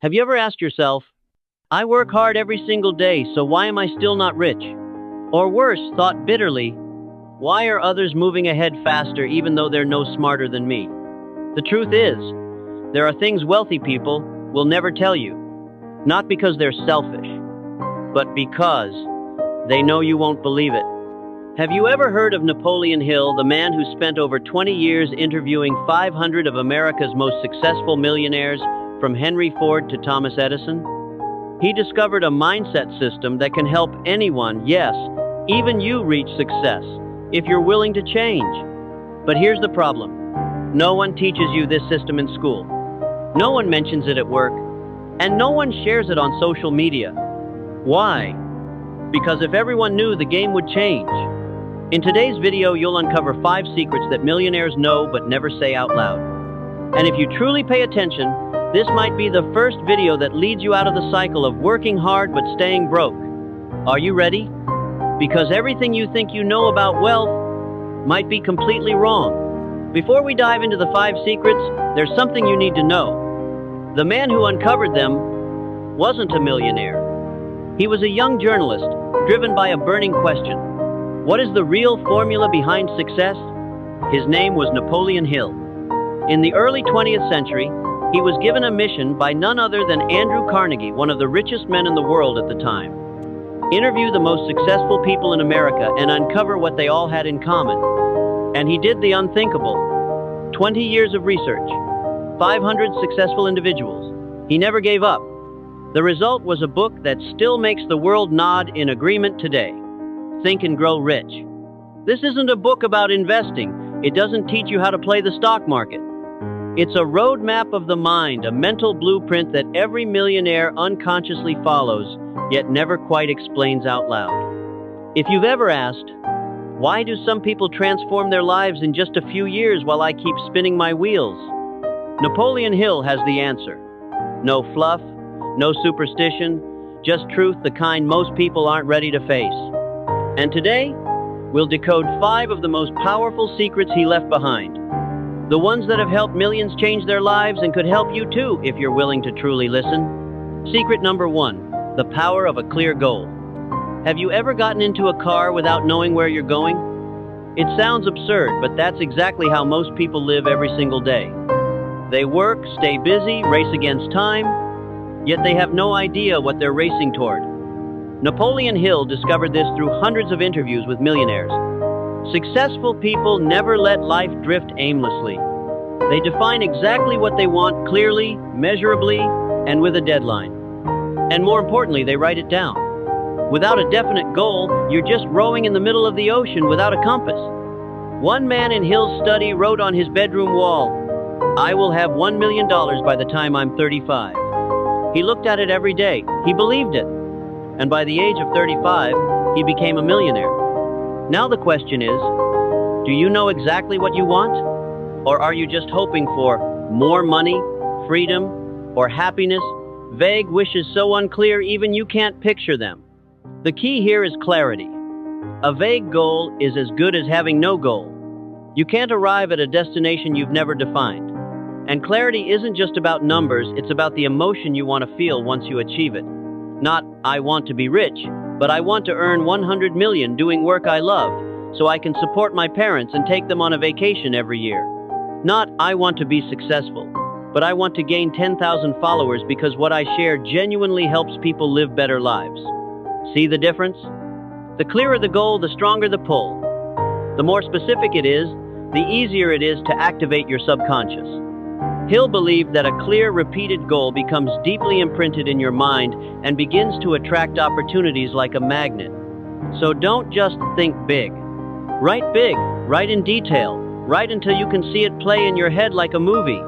Have you ever asked yourself, I work hard every single day, so why am I still not rich? Or worse, thought bitterly, why are others moving ahead faster even though they're no smarter than me? The truth is, there are things wealthy people will never tell you. Not because they're selfish, but because they know you won't believe it. Have you ever heard of Napoleon Hill, the man who spent over 20 years interviewing 500 of America's most successful millionaires, from Henry Ford to Thomas Edison? He discovered a mindset system that can help anyone, yes, even you, reach success, if you're willing to change. But here's the problem. No one teaches you this system in school. No one mentions it at work, and no one shares it on social media. Why? Because if everyone knew, the game would change. In today's video, you'll uncover 5 secrets that millionaires know but never say out loud. And if you truly pay attention, this might be the first video that leads you out of the cycle of working hard but staying broke. Are you ready? Because everything you think you know about wealth might be completely wrong. Before we dive into the 5 secrets, there's something you need to know. The man who uncovered them wasn't a millionaire. He was a young journalist, driven by a burning question. What is the real formula behind success? His name was Napoleon Hill. In the early 20th century, he was given a mission by none other than Andrew Carnegie, one of the richest men in the world at the time. Interview the most successful people in America and uncover what they all had in common. And he did the unthinkable. 20 years of research, 500 successful individuals. He never gave up. The result was a book that still makes the world nod in agreement today. Think and Grow Rich. This isn't a book about investing. It doesn't teach you how to play the stock market. It's a roadmap of the mind, a mental blueprint that every millionaire unconsciously follows, yet never quite explains out loud. If you've ever asked, why do some people transform their lives in just a few years while I keep spinning my wheels? Napoleon Hill has the answer. No fluff, no superstition, just truth, the kind most people aren't ready to face. And today, we'll decode 5 of the most powerful secrets he left behind. The ones that have helped millions change their lives and could help you too if you're willing to truly listen. Secret number 1, the power of a clear goal. Have you ever gotten into a car without knowing where you're going? It sounds absurd, but that's exactly how most people live every single day. They work, stay busy, race against time, yet they have no idea what they're racing toward. Napoleon Hill discovered this through hundreds of interviews with millionaires. Successful people never let life drift aimlessly. They define exactly what they want clearly, measurably, and with a deadline. And more importantly, they write it down. Without a definite goal, you're just rowing in the middle of the ocean without a compass. One man in Hill's study wrote on his bedroom wall, I will have $1 million by the time I'm 35. He looked at it every day. He believed it. And by the age of 35, he became a millionaire. Now the question is, do you know exactly what you want? Or are you just hoping for more money, freedom, or happiness? Vague wishes so unclear even you can't picture them. The key here is clarity. A vague goal is as good as having no goal. You can't arrive at a destination you've never defined. And clarity isn't just about numbers, it's about the emotion you want to feel once you achieve it. Not, I want to be rich, but I want to earn 100 million doing work I love, so I can support my parents and take them on a vacation every year. Not, I want to be successful, but I want to gain 10,000 followers because what I share genuinely helps people live better lives. See the difference? The clearer the goal, the stronger the pull. The more specific it is, the easier it is to activate your subconscious. Hill believed that a clear, repeated goal becomes deeply imprinted in your mind and begins to attract opportunities like a magnet. So don't just think big. Write big, write in detail, write until you can see it play in your head like a movie.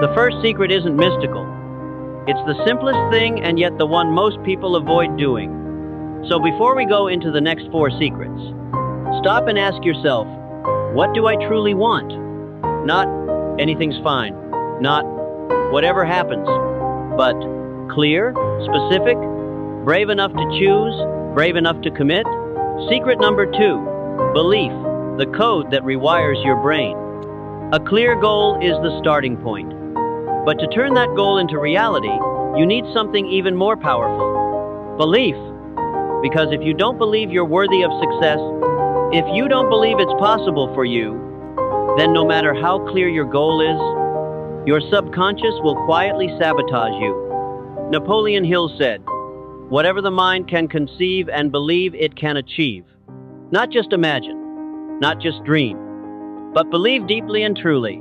The first secret isn't mystical. It's the simplest thing and yet the one most people avoid doing. So before we go into the next 4 secrets, stop and ask yourself, what do I truly want? Not, anything's fine. Not, whatever happens. But, clear, specific, brave enough to choose, brave enough to commit. Secret number 2, belief, the code that rewires your brain. A clear goal is the starting point. But to turn that goal into reality, You need something even more powerful. Belief. Because if you don't believe you're worthy of success, if you don't believe it's possible for you, then no matter how clear your goal is, your subconscious will quietly sabotage you. Napoleon Hill said, "Whatever the mind can conceive and believe it can achieve." Not just imagine, not just dream, but believe deeply and truly.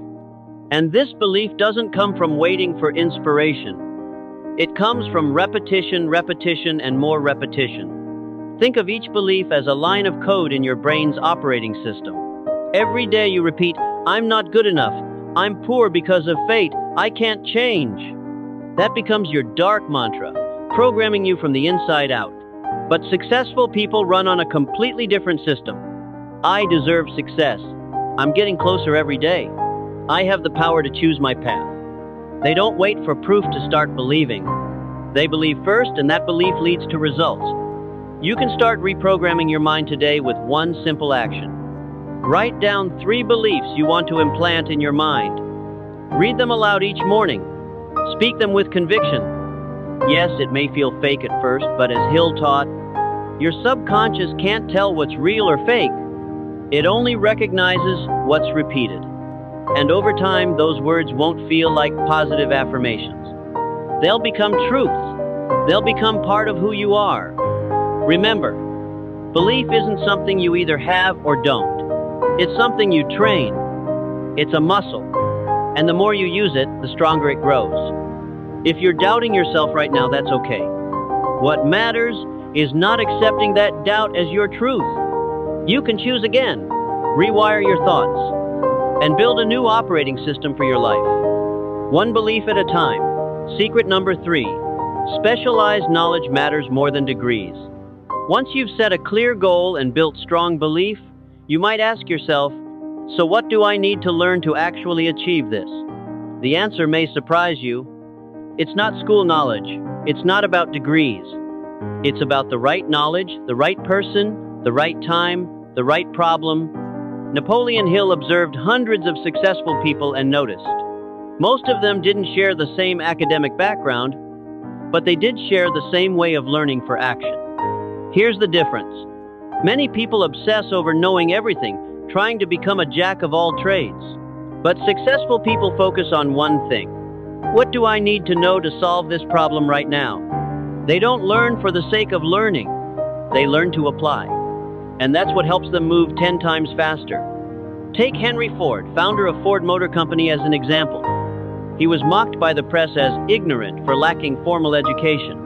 And this belief doesn't come from waiting for inspiration. It comes from repetition, repetition, and more repetition. Think of each belief as a line of code in your brain's operating system. Every day you repeat, "I'm not good enough. I'm poor because of fate. I can't change." That becomes your dark mantra, programming you from the inside out. But successful people run on a completely different system. I deserve success. I'm getting closer every day. I have the power to choose my path. They don't wait for proof to start believing. They believe first, and that belief leads to results. You can start reprogramming your mind today with one simple action. Write down 3 beliefs you want to implant in your mind. Read them aloud each morning. Speak them with conviction. Yes, it may feel fake at first, but as Hill taught, your subconscious can't tell what's real or fake. It only recognizes what's repeated. And over time, those words won't feel like positive affirmations. They'll become truths. They'll become part of who you are. Remember, belief isn't something you either have or don't. It's something you train. It's a muscle. And the more you use it, the stronger it grows. If you're doubting yourself right now, that's okay. What matters is not accepting that doubt as your truth. You can choose again, rewire your thoughts, and build a new operating system for your life. One belief at a time. Secret number 3, specialized knowledge matters more than degrees. Once you've set a clear goal and built strong belief, you might ask yourself, so what do I need to learn to actually achieve this? The answer may surprise you. It's not school knowledge. It's not about degrees. It's about the right knowledge, the right person, the right time, the right problem. Napoleon Hill observed hundreds of successful people and noticed. Most of them didn't share the same academic background, but they did share the same way of learning for action. Here's the difference. Many people obsess over knowing everything, trying to become a jack of all trades. But successful people focus on one thing. What do I need to know to solve this problem right now? They don't learn for the sake of learning. They learn to apply. And that's what helps them move 10 times faster. Take Henry Ford, founder of Ford Motor Company, as an example. He was mocked by the press as ignorant for lacking formal education.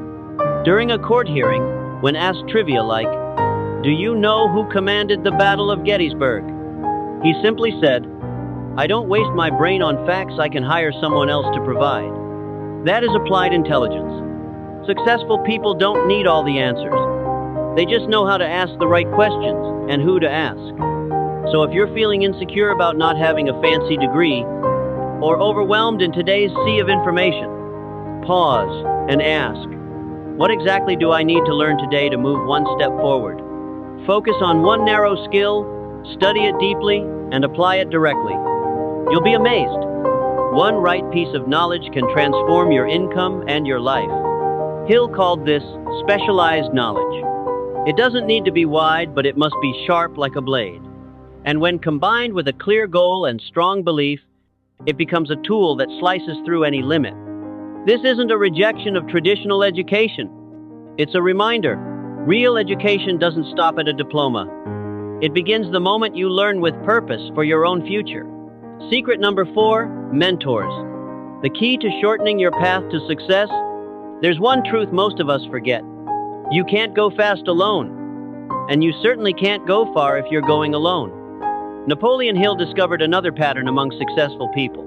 During a court hearing, when asked trivia like, "Do you know who commanded the Battle of Gettysburg?" he simply said, "I don't waste my brain on facts I can hire someone else to provide." That is applied intelligence. Successful people don't need all the answers. They just know how to ask the right questions and who to ask. So if you're feeling insecure about not having a fancy degree, or overwhelmed in today's sea of information, pause and ask, what exactly do I need to learn today to move one step forward? Focus on one narrow skill, study it deeply, and apply it directly. You'll be amazed. One right piece of knowledge can transform your income and your life. Hill called this specialized knowledge. It doesn't need to be wide, but it must be sharp like a blade. And when combined with a clear goal and strong belief, it becomes a tool that slices through any limit. This isn't a rejection of traditional education. It's a reminder. Real education doesn't stop at a diploma. It begins the moment you learn with purpose for your own future. Secret number 4, mentors. The key to shortening your path to success? There's one truth most of us forget. You can't go fast alone. And you certainly can't go far if you're going alone. Napoleon Hill discovered another pattern among successful people.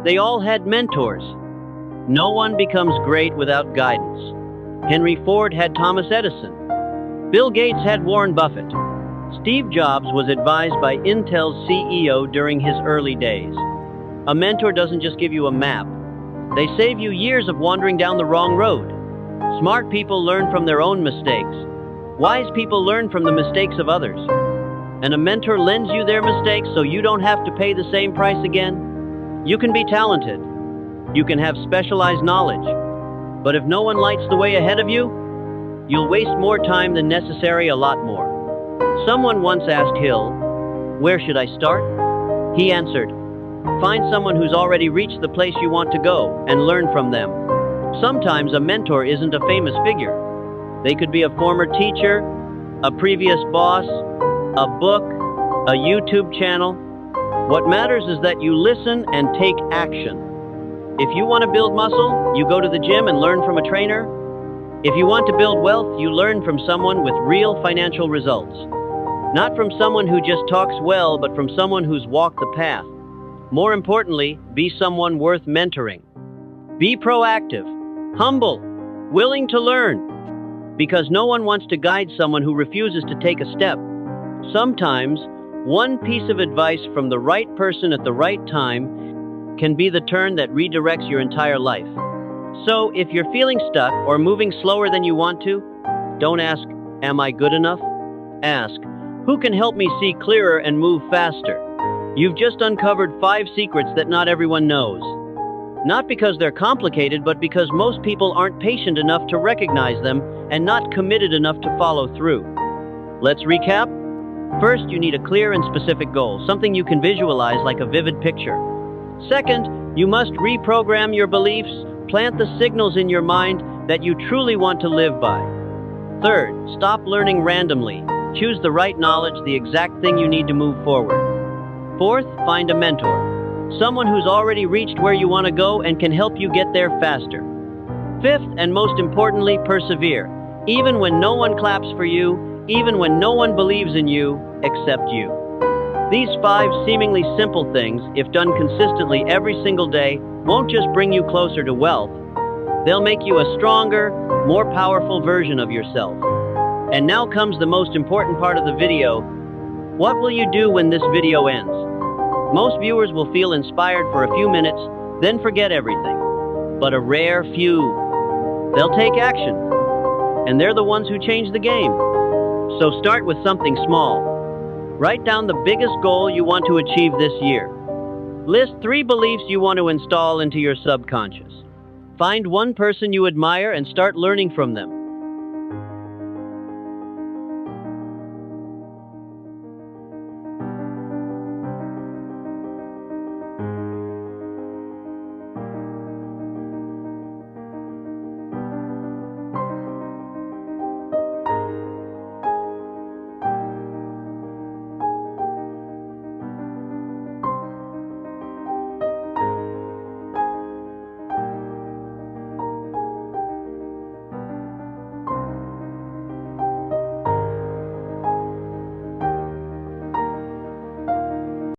They all had mentors. No one becomes great without guidance. Henry Ford had Thomas Edison. Bill Gates had Warren Buffett. Steve Jobs was advised by Intel's CEO during his early days. A mentor doesn't just give you a map. They save you years of wandering down the wrong road. Smart people learn from their own mistakes. Wise people learn from the mistakes of others. And a mentor lends you their mistakes so you don't have to pay the same price again. You can be talented. You can have specialized knowledge. But if no one lights the way ahead of you, you'll waste more time than necessary, a lot more. Someone once asked Hill, "Where should I start?" He answered, "Find someone who's already reached the place you want to go and learn from them." Sometimes a mentor isn't a famous figure. They could be a former teacher, a previous boss, a book, a YouTube channel. What matters is that you listen and take action. If you want to build muscle, you go to the gym and learn from a trainer. If you want to build wealth, you learn from someone with real financial results. Not from someone who just talks well, but from someone who's walked the path. More importantly, be someone worth mentoring. Be proactive, humble, willing to learn. Because no one wants to guide someone who refuses to take a step. Sometimes, one piece of advice from the right person at the right time can be the turn that redirects your entire life. So, if you're feeling stuck or moving slower than you want to, don't ask, "Am I good enough?" Ask, "Who can help me see clearer and move faster?" You've just uncovered 5 secrets that not everyone knows. Not because they're complicated, but because most people aren't patient enough to recognize them and not committed enough to follow through. Let's recap. First, you need a clear and specific goal, something you can visualize like a vivid picture. Second, you must reprogram your beliefs, plant the signals in your mind that you truly want to live by. Third, stop learning randomly. Choose the right knowledge, the exact thing you need to move forward. Fourth, find a mentor. Someone who's already reached where you want to go and can help you get there faster. Fifth, and most importantly, persevere. Even when no one claps for you, even when no one believes in you, except you. These 5 seemingly simple things, if done consistently every single day, won't just bring you closer to wealth. They'll make you a stronger, more powerful version of yourself. And now comes the most important part of the video. What will you do when this video ends? Most viewers will feel inspired for a few minutes, then forget everything. But a rare few, they'll take action. And they're the ones who change the game. So start with something small. Write down the biggest goal you want to achieve this year. List 3 beliefs you want to install into your subconscious. Find one person you admire and start learning from them.